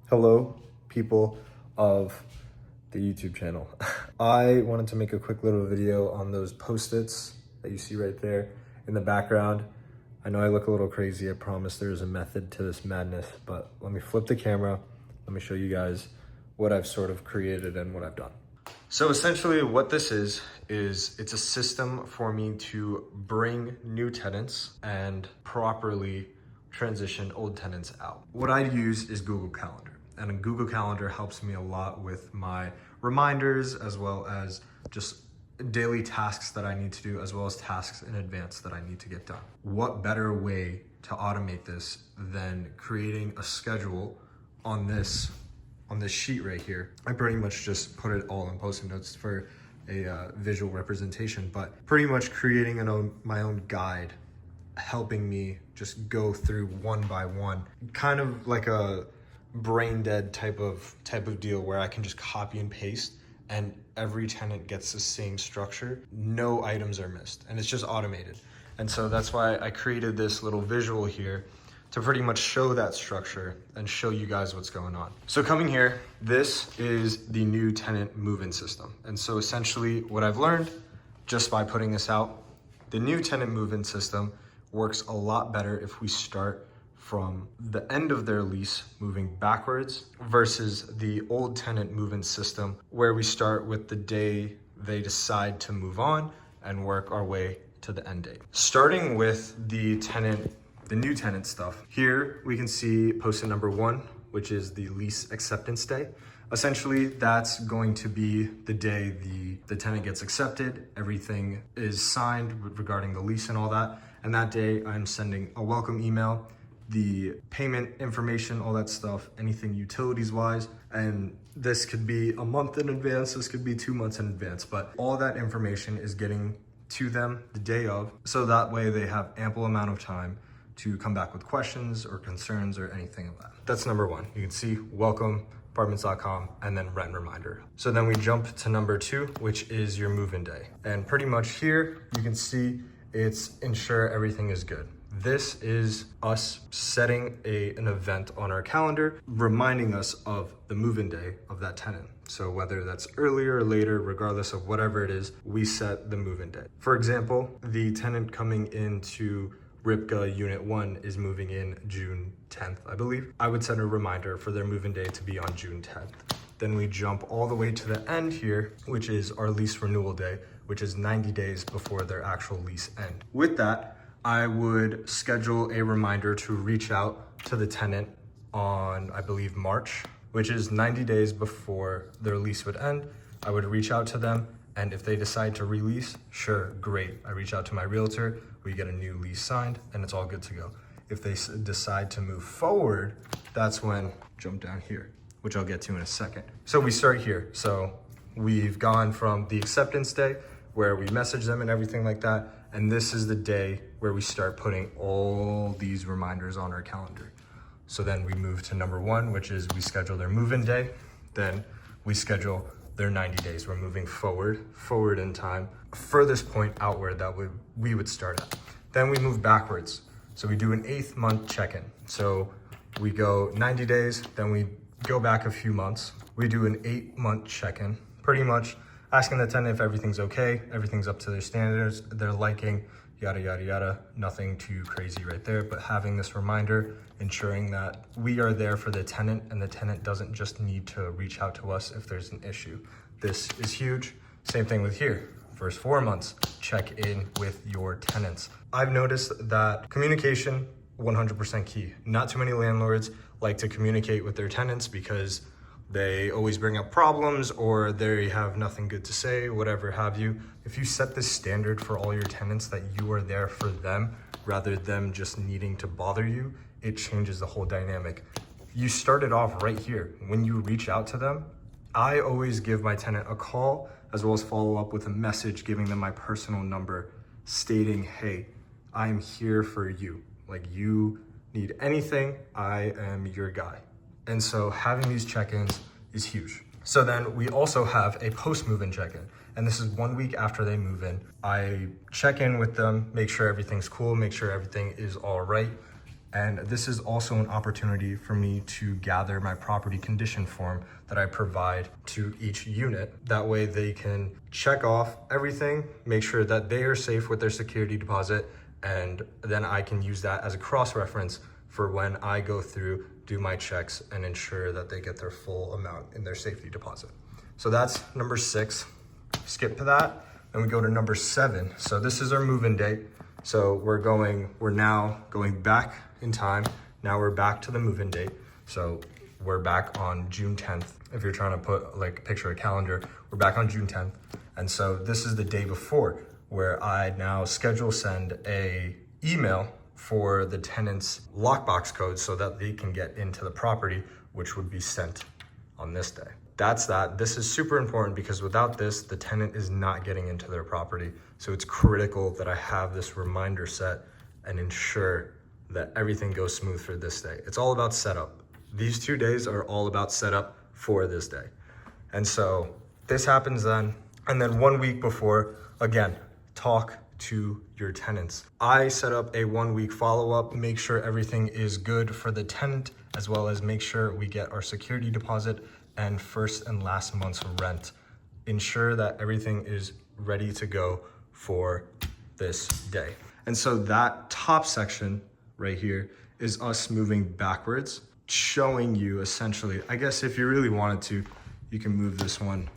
Hello, people of the YouTube channel. I wanted to make a quick little video on those post-its that you see right there in the background. I know I look a little crazy. I promise there's a method to this madness, but let me flip the camera. Let me show you guys what I've sort of created and what I've done. So essentially what this is it's a system for me to bring new tenants and properly transition old tenants out. What I use is Google Calendar. And Google Calendar helps me a lot with my reminders, as well as just daily tasks that I need to do, as well as tasks in advance that I need to get done. What better way to automate this than creating a schedule on this sheet right here? I pretty much just put it all in Post-it notes for a visual representation, but pretty much creating my own guide, helping me just go through one by one, kind of like a brain dead type of deal where I can just copy and paste and every tenant gets the same structure. No items are missed and it's just automated. And so that's why I created this little visual here to pretty much show that structure and show you guys what's going on. So coming here, this is the new tenant move-in system. And so essentially what I've learned just by putting this out, the new tenant move-in system works a lot better if we start from the end of their lease moving backwards versus the old tenant move-in system where we start with the day they decide to move on and work our way to the end date. Starting with the new tenant stuff. Here we can see post-it number 1, which is the lease acceptance day. Essentially, that's going to be the day the tenant gets accepted, everything is signed regarding the lease and all that. And that day I'm sending a welcome email, the payment information, all that stuff, anything utilities wise. And this could be a month in advance, this could be 2 months in advance, but all that information is getting to them the day of. So that way they have ample amount of time to come back with questions or concerns or anything of that. That's number 1. You can see welcome apartments.com and then rent reminder. So then we jump to number 2, which is your move-in day. And pretty much here you can see it's ensure everything is good. This is us setting an event on our calendar, reminding us of the move-in day of that tenant. So whether that's earlier or later, regardless of whatever it is, we set the move-in day. For example, the tenant coming into Ripka Unit 1 is moving in June 10th, I believe. I would send a reminder for their move-in day to be on June 10th. Then we jump all the way to the end here, which is our lease renewal day, which is 90 days before their actual lease end. With that, I would schedule a reminder to reach out to the tenant on, I believe, March, which is 90 days before their lease would end. I would reach out to them, and if they decide to release, sure, great. I reach out to my realtor, we get a new lease signed, and it's all good to go. If they decide to move forward, that's when, jump down here, which I'll get to in a second. So we start here. So we've gone from the acceptance day, where we message them and everything like that, and this is the day where we start putting all these reminders on our calendar. So then we move to number 1, which is we schedule their move-in day. Then we schedule their 90 days. We're moving forward in time, furthest point outward that we would start at. Then we move backwards. So we do an 8th month check-in. So we go 90 days, then we go back a few months. We do an 8-month check-in, pretty much asking the tenant if everything's okay, everything's up to their standards, their liking, yada, yada, yada. Nothing too crazy right there, but having this reminder, ensuring that we are there for the tenant and the tenant doesn't just need to reach out to us if there's an issue. This is huge. Same thing with here. First 4 months, check in with your tenants. I've noticed that communication, 100% key. Not too many landlords like to communicate with their tenants because they always bring up problems or they have nothing good to say, whatever have you. If you set this standard for all your tenants that you are there for them rather than just needing to bother you, it changes the whole dynamic. You started off right here. When you reach out to them, I always give my tenant a call as well as follow up with a message giving them my personal number stating, hey, I'm here for you. Like, you need anything, I am your guy. And so having these check-ins is huge. So then we also have a post-move-in check-in. And this is 1 week after they move in. I check in with them, make sure everything's cool, make sure everything is all right. And this is also an opportunity for me to gather my property condition form that I provide to each unit. That way they can check off everything, make sure that they are safe with their security deposit, and then I can use that as a cross-reference for when I go through, do my checks, and ensure that they get their full amount in their safety deposit. So that's number 6. Skip to that, and we go to number 7. So this is our move-in date. So we're now going back in time. Now we're back to the move-in date. So we're back on June 10th. If you're trying to put like picture a calendar, we're back on June 10th. And so this is the day before, where I now send a email for the tenant's lockbox code so that they can get into the property, which would be sent on this day. That's that. This is super important because without this, the tenant is not getting into their property. So it's critical that I have this reminder set and ensure that everything goes smooth for this day. It's all about setup. These 2 days are all about setup for this day. And so this happens then. And then 1 week before, again, talk to your tenants. I set up a 1 week follow-up, make sure everything is good for the tenant, as well as make sure we get our security deposit and first and last month's rent. Ensure that everything is ready to go for this day. And so that top section right here is us moving backwards, showing you essentially, I guess if you really wanted to, you can move this one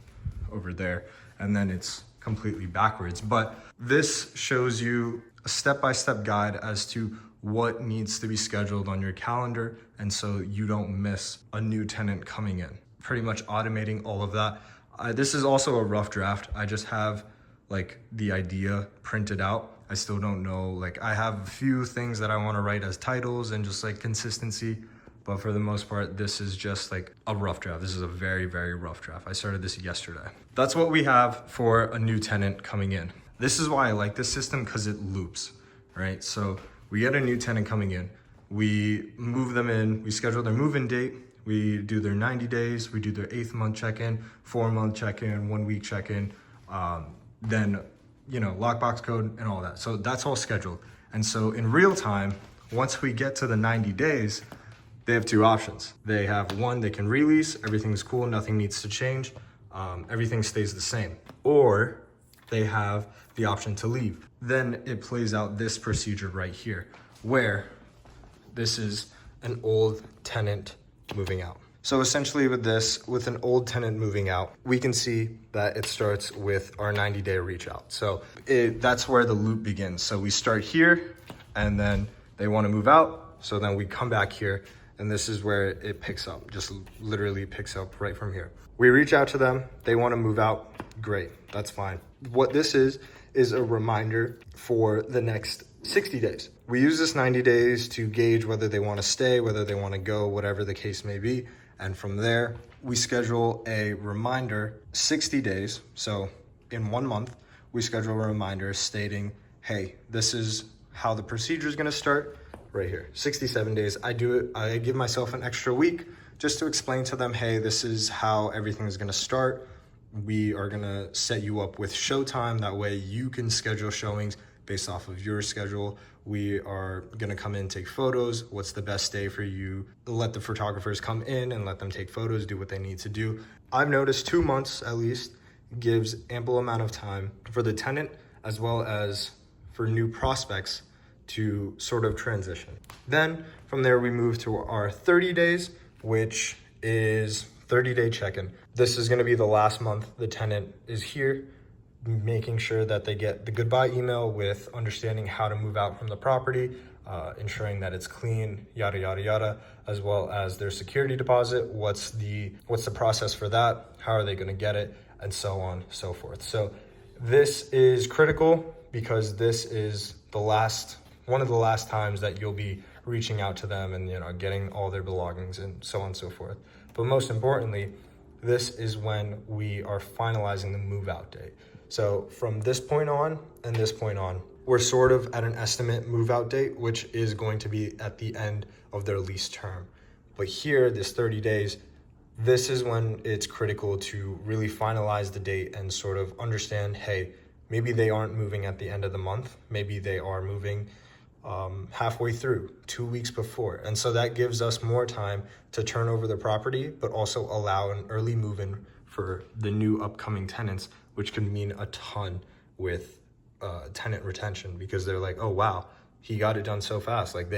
over there and then it's completely backwards. But this shows you a step-by-step guide as to what needs to be scheduled on your calendar, and so you don't miss a new tenant coming in. Pretty much automating all of that. This is also a rough draft. I just have like the idea printed out. I still don't know, like I have a few things that I want to write as titles and just like consistency, but for the most part, this is just like a rough draft. This is a very, very rough draft. I started this yesterday. That's what we have for a new tenant coming in. This is why I like this system, because it loops, right? So we get a new tenant coming in, we move them in, we schedule their move-in date, we do their 90 days, we do their 8th month check-in, 4-month check-in, 1 week check-in, then, you know, lockbox code and all that. So that's all scheduled. And so in real time, once we get to the 90 days, they have 2 options. They have one, they can release, everything's cool, nothing needs to change, everything stays the same. Or they have the option to leave. Then it plays out this procedure right here, where this is an old tenant moving out. So essentially with this, with an old tenant moving out, we can see that it starts with our 90-day reach out. So that's where the loop begins. So we start here and then they want to move out. So then we come back here and this is where it picks up, just literally picks up right from here. We reach out to them, they want to move out, great, that's fine. What this is a reminder for the next 60 days. We use this 90 days to gauge whether they want to stay, whether they want to go, whatever the case may be. And from there, we schedule a reminder 60 days. So in 1 month, we schedule a reminder stating, hey, this is how the procedure is going to start right here. 67 days. I give myself an extra week just to explain to them, hey, this is how everything is going to start. We are going to set you up with showtime. That way you can schedule showings based off of your schedule. We are going to come in, take photos. What's the best day for you? Let the photographers come in and let them take photos, do what they need to do. I've noticed 2 months at least gives ample amount of time for the tenant as well as for new prospects to sort of transition. Then from there, we move to our 30 days, which is 30-day check-in. This is going to be the last month the tenant is here, making sure that they get the goodbye email with understanding how to move out from the property, ensuring that it's clean, yada, yada, yada, as well as their security deposit. What's the process for that? How are they going to get it? And so on, so forth. So this is critical because this is one of the last times that you'll be reaching out to them and, you know, getting all their belongings and so on and so forth. But most importantly, this is when we are finalizing the move out date. So from this point on and this point on, we're sort of at an estimate move out date, which is going to be at the end of their lease term. But here, this 30 days, this is when it's critical to really finalize the date and sort of understand, hey, maybe they aren't moving at the end of the month. Maybe they are moving halfway through, 2 weeks before. And so that gives us more time to turn over the property, but also allow an early move-in for the new upcoming tenants, which can mean a ton with tenant retention, because they're like, oh wow, he got it done so fast. Like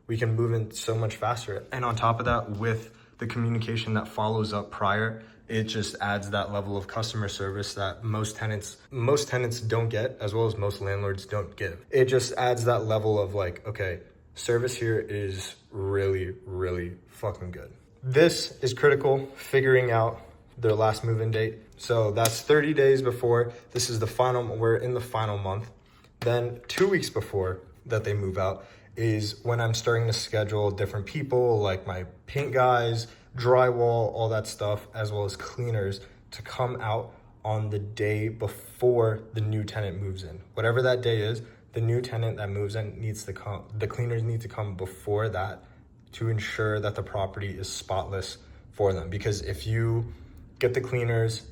we can move in so much faster. And on top of that, with the communication that follows up prior, it just adds that level of customer service that most tenants don't get, as well as most landlords don't give. It just adds that level of like, okay, service here is really, really fucking good. This is critical, figuring out their last move-in date. So that's 30 days before. This is we're in the final month. Then 2 weeks before that they move out is when I'm starting to schedule different people, like my paint guys, drywall, all that stuff, as well as cleaners, to come out on the day before the new tenant moves in. Whatever that day is, the new tenant that moves in needs to come, the cleaners need to come before that to ensure that the property is spotless for them. Because if you get the cleaners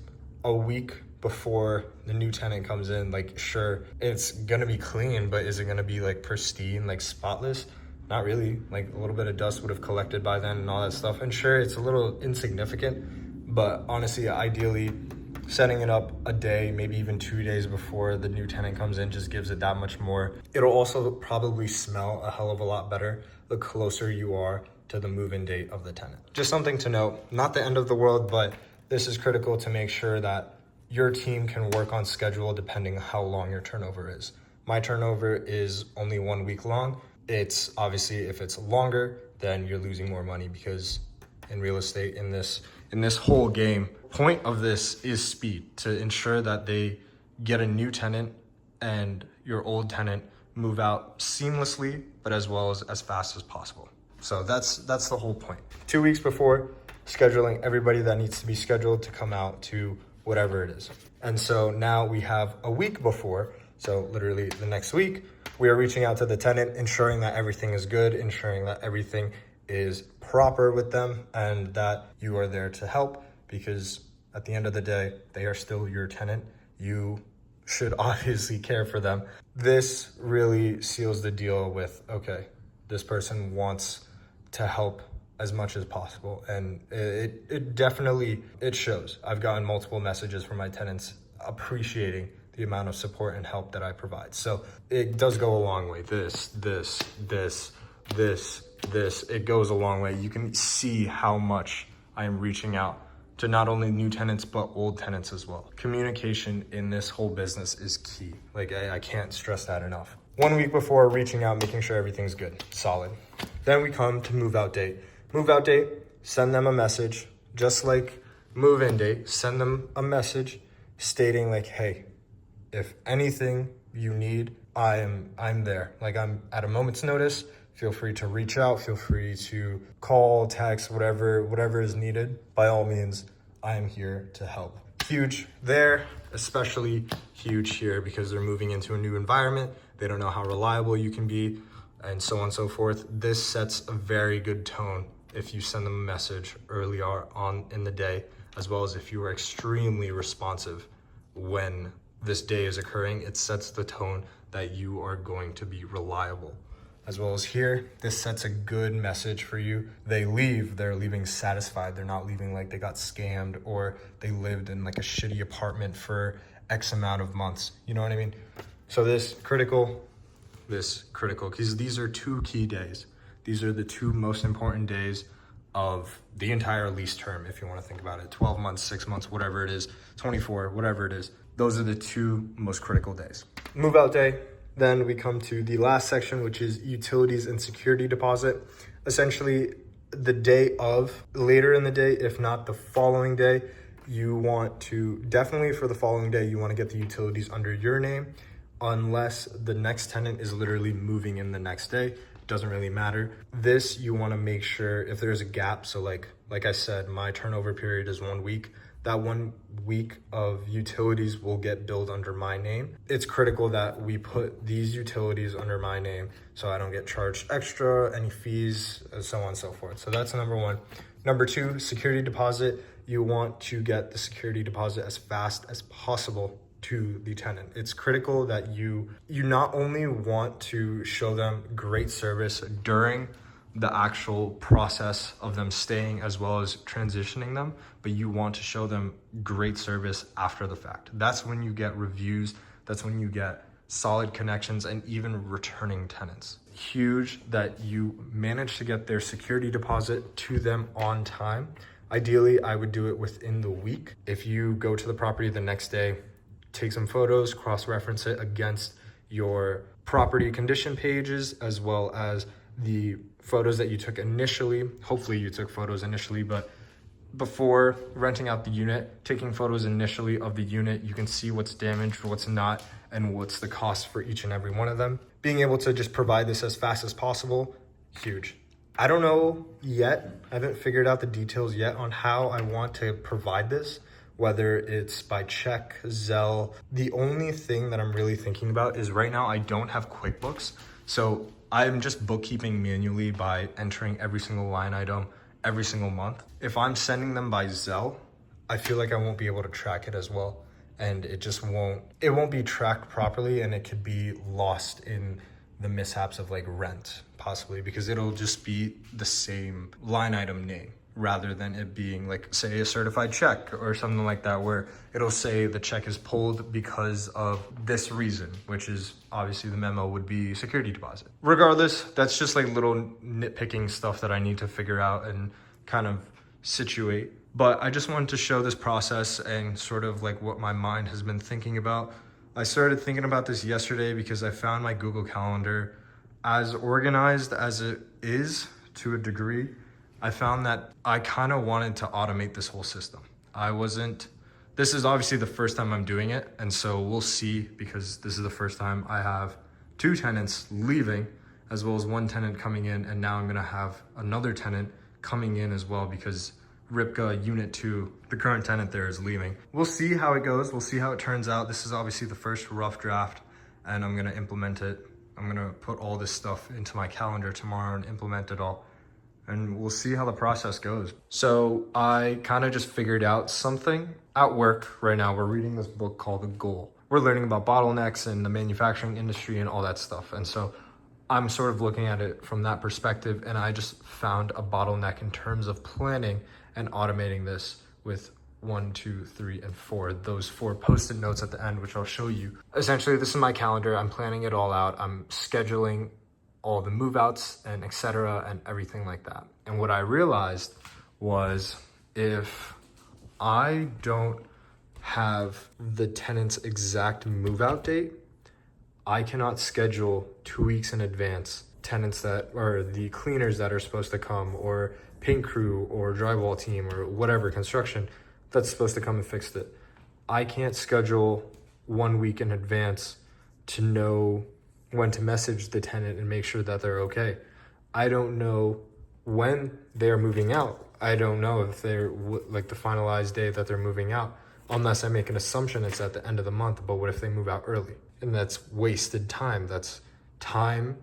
a week before the new tenant comes in, like, sure, it's gonna be clean, but is it gonna be like pristine, like spotless? Not really. Like, a little bit of dust would have collected by then and all that stuff. And sure, it's a little insignificant, but honestly, ideally, setting it up a day, maybe even 2 days before the new tenant comes in just gives it that much more. It'll also probably smell a hell of a lot better the closer you are to the move-in date of the tenant. Just something to note, not the end of the world, but this is critical to make sure that your team can work on schedule depending on how long your turnover is. My turnover is only 1 week long. It's obviously, if it's longer, then you're losing more money, because in real estate, in this whole game, point of this is speed, to ensure that they get a new tenant and your old tenant move out seamlessly, but as well as fast as possible. So that's the whole point. 2 weeks before, scheduling everybody that needs to be scheduled to come out to whatever it is. And so now we have a week before, so literally the next week, we are reaching out to the tenant, ensuring that everything is good, ensuring that everything is proper with them, and that you are there to help, because at the end of the day, they are still your tenant. You should obviously care for them. This really seals the deal with, okay, this person wants to help as much as possible. And it definitely shows. I've gotten multiple messages from my tenants appreciating the amount of support and help that I provide. So it does go a long way. This, it goes a long way. You can see how much I am reaching out to not only new tenants, but old tenants as well. Communication in this whole business is key. Like, I can't stress that enough. 1 week before, reaching out, making sure everything's good, solid. Then we come to move out date. Move out date, send them a message, just like move in date, send them a message stating like, hey, if anything you need, I'm there. Like, I'm at a moment's notice. Feel free to reach out. Feel free to call, text, whatever is needed. By all means, I am here to help. Huge there, especially huge here, because they're moving into a new environment. They don't know how reliable you can be, and so on and so forth. This sets a very good tone if you send them a message early on in the day, as well as if you are extremely responsive when this day is occurring. It sets the tone that you are going to be reliable. As well as here, this sets a good message for you. They're leaving satisfied. They're not leaving like they got scammed or they lived in like a shitty apartment for X amount of months. You know what I mean? So this critical, because these are 2 key days. These are the 2 most important days of the entire lease term, if you want to think about it. 12 months, 6 months, whatever it is, 24, whatever it is. Those are the 2 most critical days. Move out day. Then we come to the last section, which is utilities and security deposit. Essentially, the day of, later in the day, if not the following day, you want to, definitely for the following day, you want to get the utilities under your name, unless the next tenant is literally moving in the next day. Doesn't really matter. This, you want to make sure if there's a gap. So like I said, my turnover period is 1 week. That 1 week of utilities will get billed under my name. It's critical that we put these utilities under my name so I don't get charged extra, any fees, and so on and so forth. So that's number 1. Number 2, security deposit. You want to get the security deposit as fast as possible to the tenant. It's critical that you not only want to show them great service during the actual process of them staying as well as transitioning them, but you want to show them great service after the fact. That's when you get reviews, that's when you get solid connections and even returning tenants. Huge that you manage to get their security deposit to them on time. Ideally, I would do it within the week. If you go to the property the next day, take some photos, cross-reference it against your property condition pages, as well as the photos that you took initially. Hopefully you took photos initially, but before renting out the unit, taking photos initially of the unit, you can see what's damaged, what's not, and what's the cost for each and every one of them. Being able to just provide this as fast as possible, huge. I don't know yet, I haven't figured out the details yet on how I want to provide this, whether it's by check, Zelle. The only thing that I'm really thinking about is right now I don't have QuickBooks, so I'm just bookkeeping manually by entering every single line item every single month. If I'm sending them by Zelle, I feel like I won't be able to track it as well. And it won't be tracked properly, and it could be lost in the mishaps of like rent possibly, because it'll just be the same line item name rather than it being like, say, a certified check or something like that, where it'll say the check is pulled because of this reason, which is obviously the memo would be security deposit. Regardless, that's just like little nitpicking stuff that I need to figure out and kind of situate. But I just wanted to show this process and sort of like what my mind has been thinking about. I started thinking about this yesterday because I found my Google Calendar, as organized as it is to a degree, I found that I kind of wanted to automate this whole system. This is obviously the first time I'm doing it, and so we'll see, because this is the first time I have 2 tenants leaving, as well as 1 tenant coming in, and now I'm gonna have another tenant coming in as well, because Ripka Unit 2, the current tenant there, is leaving. We'll see how it goes, we'll see how it turns out. This is obviously the first rough draft, and I'm gonna implement it. I'm gonna put all this stuff into my calendar tomorrow and implement it all, and we'll see how the process goes. So I kind of just figured out something at work right now. We're reading this book called The Goal. We're learning about bottlenecks and the manufacturing industry and all that stuff. And so I'm sort of looking at it from that perspective, and I just found a bottleneck in terms of planning and automating this with 1, 2, 3, and 4, those 4 post-it notes at the end, which I'll show you. Essentially, this is my calendar. I'm planning it all out. I'm scheduling all the move outs and etc. and everything like that. And what I realized was, if I don't have the tenant's exact move out date, I cannot schedule 2 weeks in advance tenants that are the cleaners that are supposed to come, or paint crew or drywall team or whatever construction that's supposed to come and fix it. I can't schedule 1 week in advance to know when to message the tenant and make sure that they're okay. I don't know when they're moving out. I don't know if they're like the finalized day that they're moving out, unless I make an assumption it's at the end of the month. But what if they move out early? And that's wasted time. That's time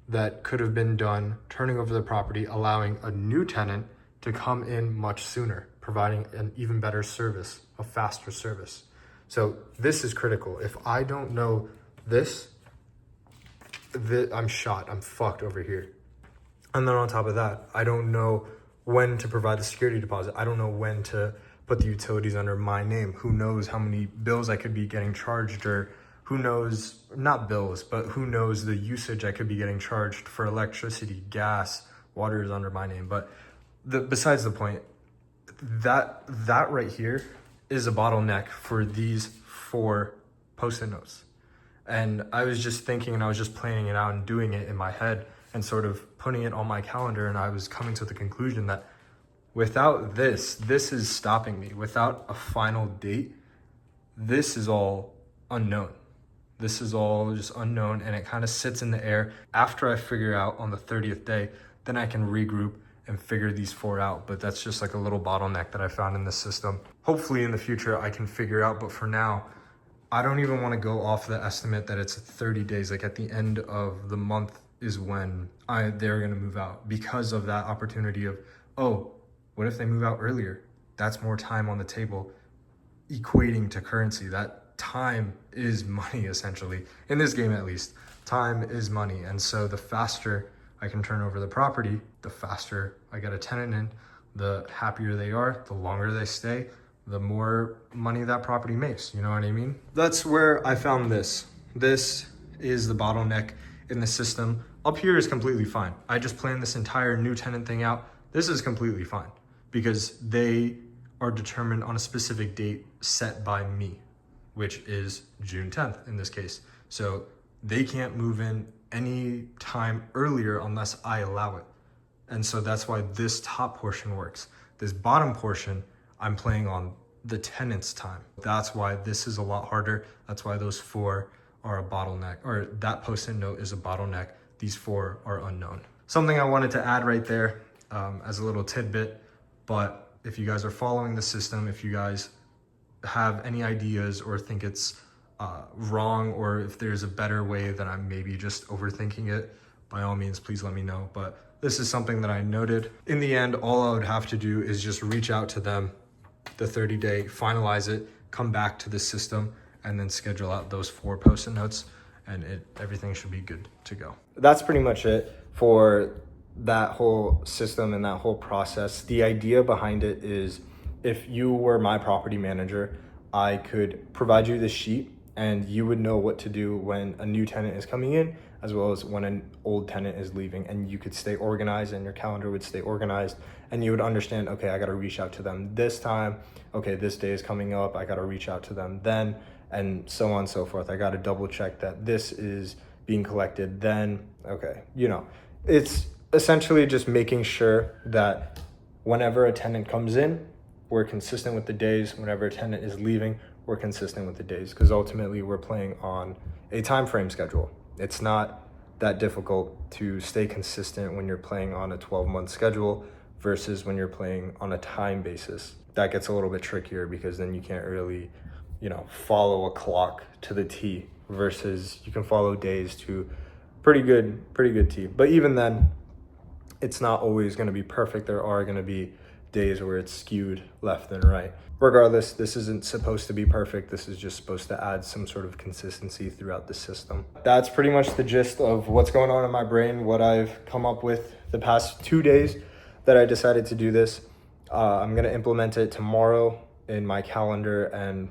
that could have been done turning over the property, allowing a new tenant to come in much sooner, providing an even better service, a faster service. So this is critical. If I don't know this, I'm shot, I'm fucked over here. And then on top of that, I don't know when to provide the security deposit. I don't know when to put the utilities under my name. Who knows how many bills I could be getting charged, or who knows, not bills, but who knows the usage I could be getting charged for electricity, gas, water is under my name. But besides the point, that right here is a bottleneck for these 4 post-it notes. And I was just thinking, and I was just planning it out and doing it in my head and sort of putting it on my calendar. And I was coming to the conclusion that without this is stopping me. Without a final date, this is all unknown. This is all just unknown, and it kind of sits in the air. After I figure out on the 30th day, then I can regroup and figure these 4 out. But that's just like a little bottleneck that I found in this system. Hopefully in the future I can figure out, but for now, I don't even want to go off the estimate that it's 30 days. Like at the end of the month is when they're going to move out, because of that opportunity of, oh, what if they move out earlier? That's more time on the table, equating to currency. time is money, essentially. In this game, at least, time is money. And so the faster I can turn over the property, the faster I get a tenant in, the happier they are, the longer they stay, the more money that property makes. You know what I mean? That's where I found this. This is the bottleneck in the system. Up here is completely fine. I just planned this entire new tenant thing out. This is completely fine because they are determined on a specific date set by me, which is June 10th in this case. So they can't move in any time earlier unless I allow it. And so that's why this top portion works. This bottom portion, I'm playing on the tenant's time. That's why this is a lot harder. That's why those 4 are a bottleneck, or that post-it note is a bottleneck. These 4 are unknown. Something I wanted to add right there as a little tidbit, but if you guys are following the system, if you guys have any ideas or think it's wrong, or if there's a better way that I'm maybe just overthinking it, by all means, please let me know. But this is something that I noted. In the end, all I would have to do is just reach out to them, the 30-day, finalize it, come back to the system, and then schedule out those 4 post-it notes, and everything should be good to go. That's pretty much it for that whole system and that whole process. The idea behind it is, if you were my property manager, I could provide you this sheet and you would know what to do when a new tenant is coming in, as well as when an old tenant is leaving, and you could stay organized and your calendar would stay organized, and you would understand, okay, I got to reach out to them this time. Okay, this day is coming up. I got to reach out to them then, and so on and so forth. I got to double check that this is being collected then. Okay, you know, it's essentially just making sure that whenever a tenant comes in, we're consistent with the days. Whenever a tenant is leaving, we're consistent with the days, because ultimately we're playing on a time frame schedule. It's not that difficult to stay consistent when you're playing on a 12-month schedule versus when you're playing on a time basis. That gets a little bit trickier because then you can't really, you know, follow a clock to the T, versus you can follow days to pretty good T. But even then, it's not always going to be perfect. There are going to be days where it's skewed left and right. Regardless, this isn't supposed to be perfect. This is just supposed to add some sort of consistency throughout the system. That's pretty much the gist of what's going on in my brain, what I've come up with the past 2 days that I decided to do this. I'm going to implement it tomorrow in my calendar, and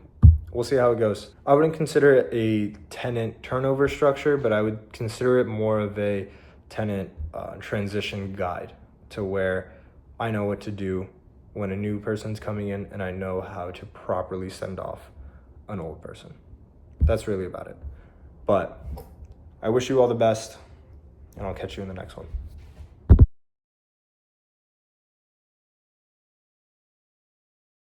we'll see how it goes. I wouldn't consider it a tenant turnover structure, but I would consider it more of a tenant transition guide, to where I know what to do when a new person's coming in, and I know how to properly send off an old person. That's really about it. But I wish you all the best, and I'll catch you in the next one.